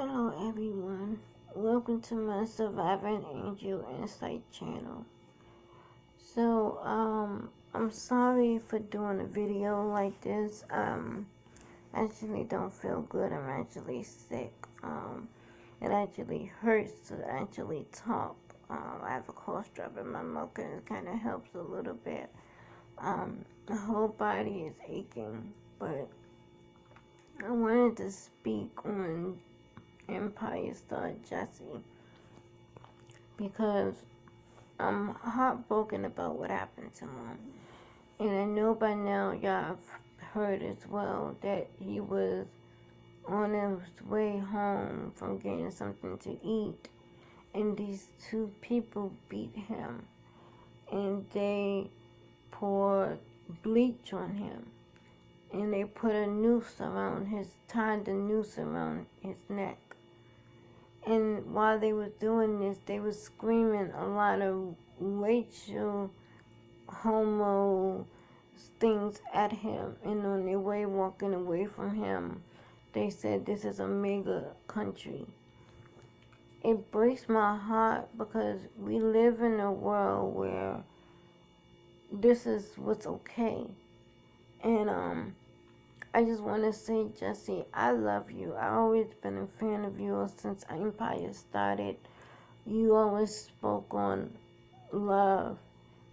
Hello everyone, welcome to my Surviving Angel Insight channel. I'm sorry for doing a video like this. I actually don't feel good. I'm actually sick. It actually hurts to actually talk. I have a cough drop in my mouth and it kind of helps a little bit. The whole body is aching, but I wanted to speak on Empire Star Jussie because I'm heartbroken about what happened to him. And I know by now y'all have heard as well that he was on his way home from getting something to eat, and these two people beat him and they poured bleach on him and they put a noose around tied the noose around his neck. And while they was doing this, they was screaming a lot of racial, homo things at him. And on their way walking away from him, they said, "This is a mega country." It breaks my heart because we live in a world where this is what's okay. And I just want to say, Jussie, I love you. I've always been a fan of yours since Empire started. You always spoke on love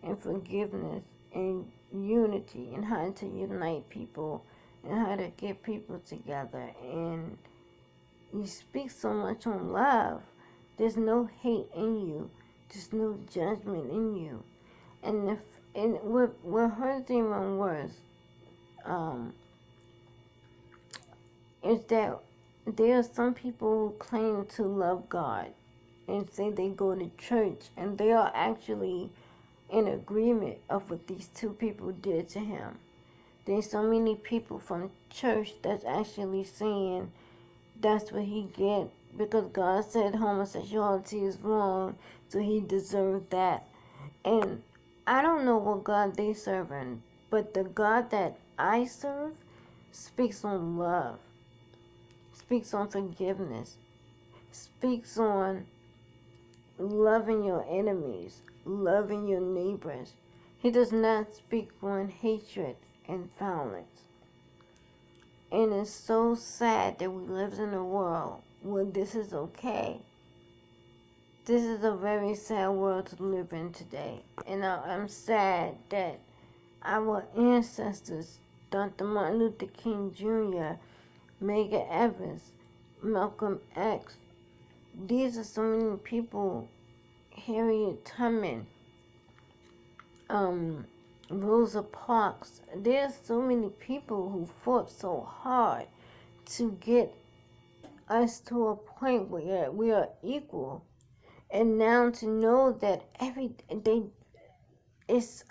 and forgiveness and unity and how to unite people and how to get people together. And you speak so much on love. There's no hate in you. There's no judgment in you. And what hurts even worse, is that there are some people who claim to love God and say they go to church, and they are actually in agreement of what these two people did to him. There's so many people from church that's actually saying that's what he get because God said homosexuality is wrong, so he deserved that. And I don't know what God they serving, but the God that I serve speaks on love, speaks on forgiveness, speaks on loving your enemies, loving your neighbors. He does not speak on hatred and violence. And it's so sad that we live in a world where this is okay. This is a very sad world to live in today. And I'm sad that our ancestors, Dr. Martin Luther King Jr., Medgar Evers, Malcolm X, these are so many people, Harriet Tubman, Rosa Parks. There's so many people who fought so hard to get us to a point where we are equal. And now to know that it's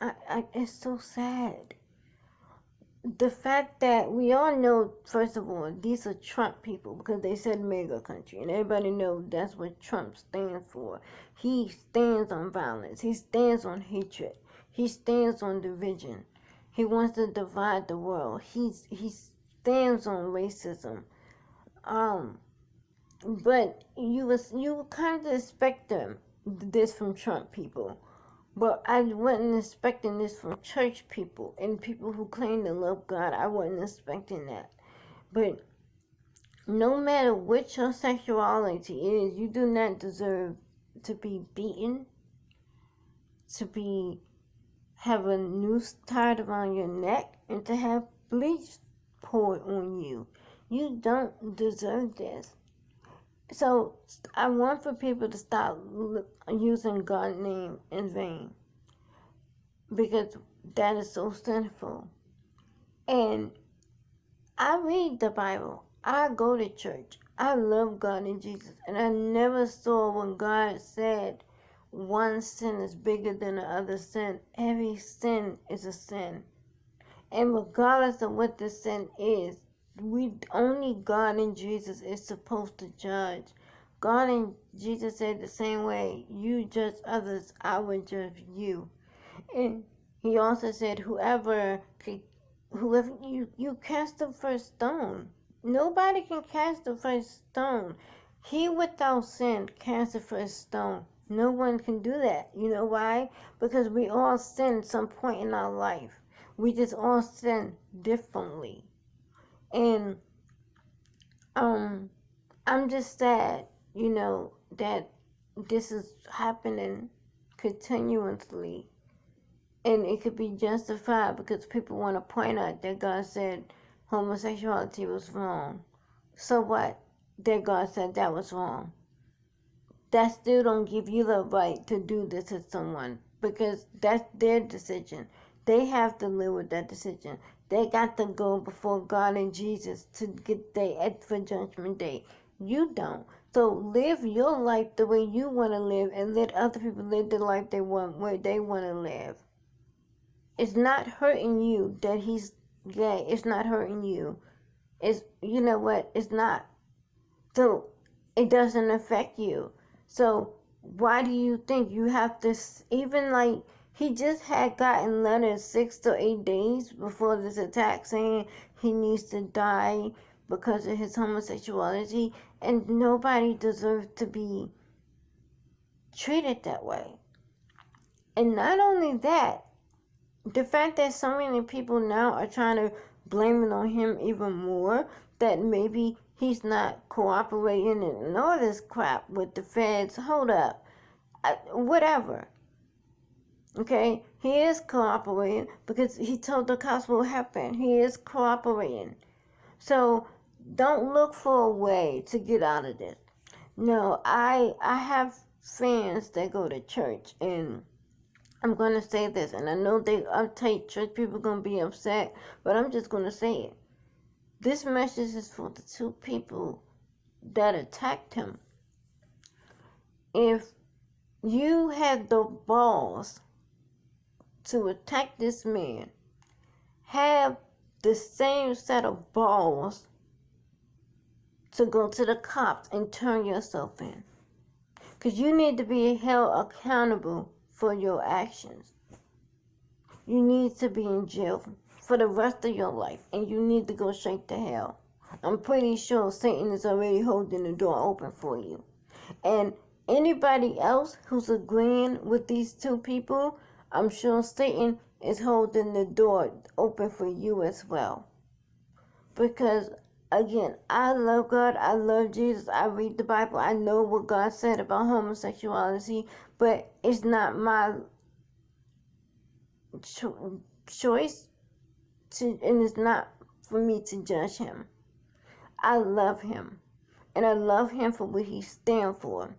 so sad. The fact that we all know, first of all, these are Trump people because they said mega country, and everybody knows that's what Trump stands for. He stands on violence. He stands on hatred. He stands on division. He wants to divide the world. He stands on racism. But you kind of expect this from Trump people. But I wasn't expecting this from church people and people who claim to love God. I wasn't expecting that. But no matter what your sexuality is, you do not deserve to be beaten, to have a noose tied around your neck, and to have bleach poured on you. You don't deserve this. So I want for people to stop using God's name in vain, because that is so sinful. And I read the Bible. I go to church. I love God and Jesus. And I never saw when God said one sin is bigger than the other sin. Every sin is a sin. And regardless of what the sin is, only God and Jesus is supposed to judge. God and Jesus said the same way, you judge others, I will judge you. And he also said, whoever you cast the first stone. Nobody can cast the first stone. He without sin cast the first stone. No one can do that. You know why? Because we all sin at some point in our life. We just all sin differently. And I'm just sad, that this is happening continuously. And it could be justified because people want to point out that God said homosexuality was wrong. So what? That God said that was wrong. That still don't give you the right to do this to someone because that's their decision. They have to live with that decision. They got to go before God and Jesus to get their for judgment day. You don't. So live your life the way you want to live and let other people live the life they want where they want to live. It's not hurting you that he's gay. It's not hurting you. It's, you know what? It's not. So it doesn't affect you. So why do you think you have to, even like, he just had gotten letters 6 to 8 days before this attack saying he needs to die because of his homosexuality, and nobody deserves to be treated that way. And not only that, the fact that so many people now are trying to blame it on him even more, that maybe he's not cooperating and all this crap with the feds. Hold up. Whatever. Okay? He is cooperating because he told the cops what happened. He is cooperating. So don't look for a way to get out of this. No, I have friends that go to church, and I'm going to say this, and I know they uptight church people are going to be upset, but I'm just going to say it. This message is for the 2 people that attacked him. If you had the balls to attack this man, have the same set of balls to go to the cops and turn yourself in. Because you need to be held accountable for your actions. You need to be in jail for the rest of your life, and you need to go straight to hell. I'm pretty sure Satan is already holding the door open for you. And anybody else who's agreeing with these 2 people, I'm sure Satan is holding the door open for you as well. Because, again, I love God, I love Jesus, I read the Bible, I know what God said about homosexuality, but it's not my choice to, and it's not for me to judge him. I love him, and I love him for what he stands for,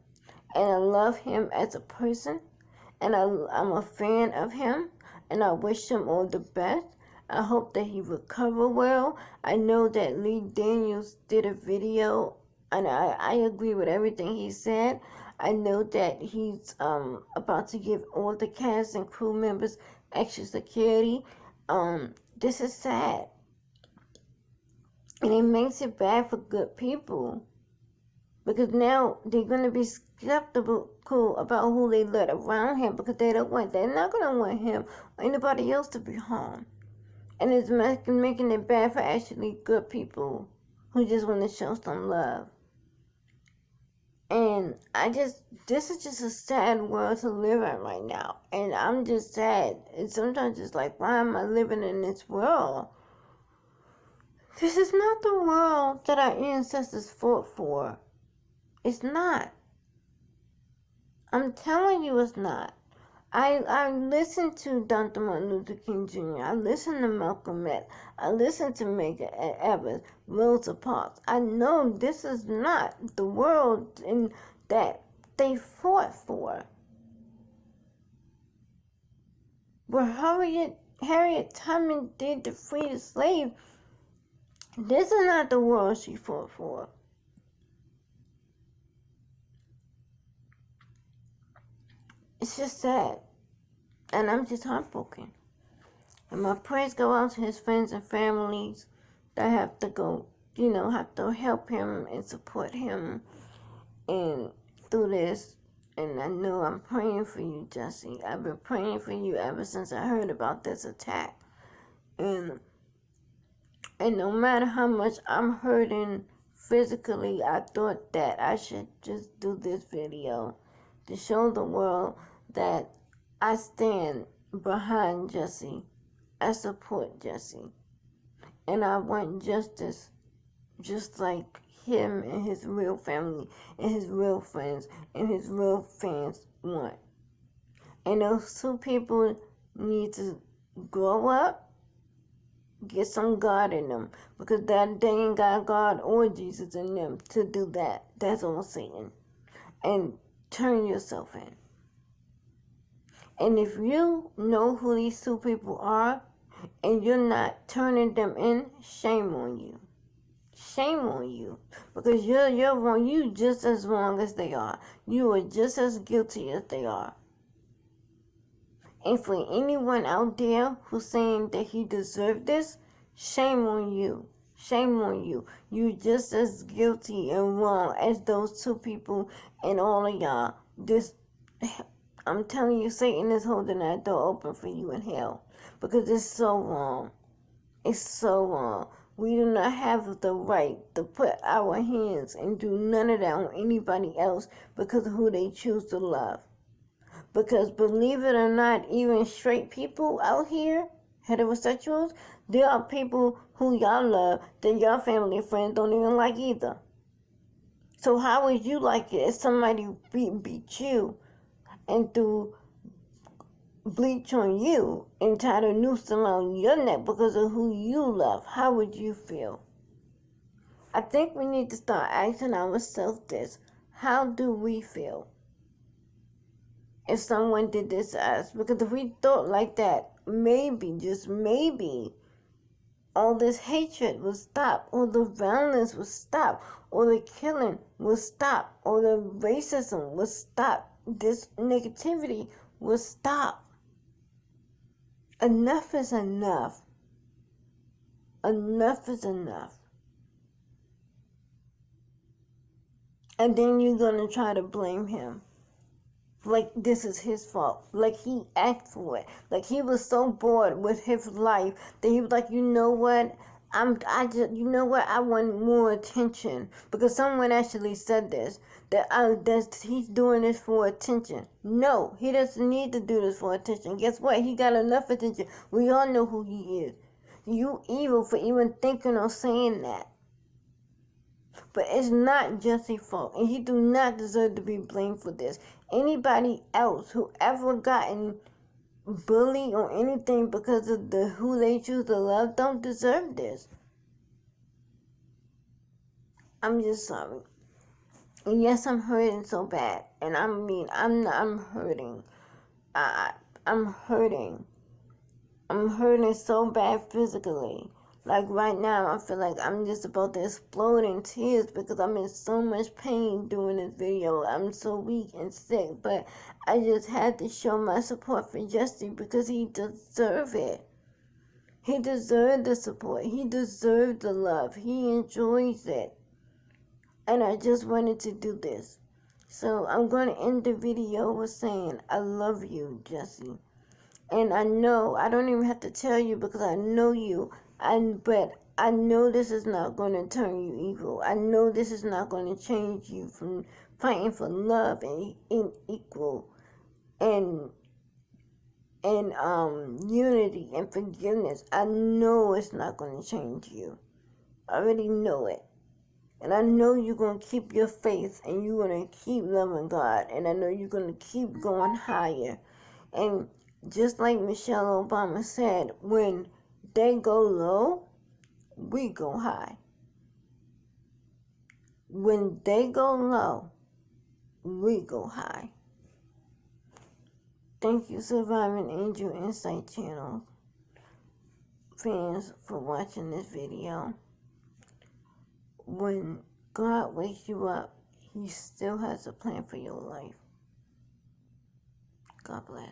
and I love him as a person, and I'm a fan of him, and I wish him all the best. I hope that he recover well. I know that Lee Daniels did a video, and I agree with everything he said. I know that he's about to give all the cast and crew members extra security. This is sad. And it makes it bad for good people. Because now they're going to be skeptical about who they let around him, because they're not going to want him or anybody else to be harmed. And it's making it bad for actually good people who just want to show some love. And this is just a sad world to live in right now. And I'm just sad. And sometimes it's like, why am I living in this world? This is not the world that our ancestors fought for. It's not. I'm telling you it's not. I listened to Dr. Martin Luther King Jr. I listened to Malcolm X. I listened to Medgar Evers, Rosa Parks. I know this is not the world in that they fought for. What Harriet Tubman did to free the slave, this is not the world she fought for. It's just sad. And I'm just heartbroken. And my prayers go out to his friends and families that have to go, have to help him and support him and through this. And I know I'm praying for you, Jussie. I've been praying for you ever since I heard about this attack. And no matter how much I'm hurting physically, I thought that I should just do this video to show the world that I stand behind Jussie. I support Jussie. And I want justice just like him and his real family and his real friends and his real fans want. And those two people need to grow up, get some God in them, because that they ain't got God or Jesus in them to do that. That's all Satan. And turn yourself in. And if you know who these two people are and you're not turning them in, shame on you. Shame on you, because you're wrong. You just as wrong as they are. You are just as guilty as they are. And for anyone out there who's saying that he deserved this, shame on you. Shame on you. You're just as guilty and wrong as those two people and all of y'all. I'm telling you, Satan is holding that door open for you in hell, because it's so wrong. It's so wrong. We do not have the right to put our hands and do none of that on anybody else because of who they choose to love. Because believe it or not, even straight people out here, heterosexuals, there are people who y'all love that your family and friends don't even like either. So how would you like it if somebody beat you and threw bleach on you and tied a noose around your neck because of who you love? How would you feel? I think we need to start asking ourselves this. How do we feel if someone did this to us? Because if we thought like that, maybe, just maybe, all this hatred would stop, or the violence would stop, or the killing would stop, or the racism would stop, this negativity would stop. Enough is enough. Enough is enough. And then you're going to try to blame him. Like this is his fault. Like he asked for it. Like he was so bored with his life that he was like, you know what? You know what? I want more attention. Because someone actually said this. That he's doing this for attention. No, he doesn't need to do this for attention. Guess what? He got enough attention. We all know who he is. You evil for even thinking or saying that. But it's not Jussie's fault, and he do not deserve to be blamed for this. Anybody else who ever gotten bullied or anything because of who they choose to love don't deserve this. I'm just sorry. And yes, I'm hurting so bad, and I'm hurting. I'm hurting. I'm hurting so bad physically. Like right now, I feel like I'm just about to explode in tears because I'm in so much pain doing this video. I'm so weak and sick, but I just had to show my support for Jussie because he deserved it. He deserved the support. He deserved the love. He enjoys it. And I just wanted to do this. So I'm going to end the video with saying, I love you, Jussie. And I know, I don't even have to tell you because I know you. But I know this is not going to turn you evil. I know this is not going to change you from fighting for love and equal and unity and forgiveness. I know it's not going to change you. I already know it. And I know you're going to keep your faith and you're going to keep loving God. And I know you're going to keep going higher. And just like Michelle Obama said, when they go low, we go high. When they go low, we go high. Thank you, Surviving Angel Insight Channel fans, for watching this video. When God wakes you up, He still has a plan for your life. God bless.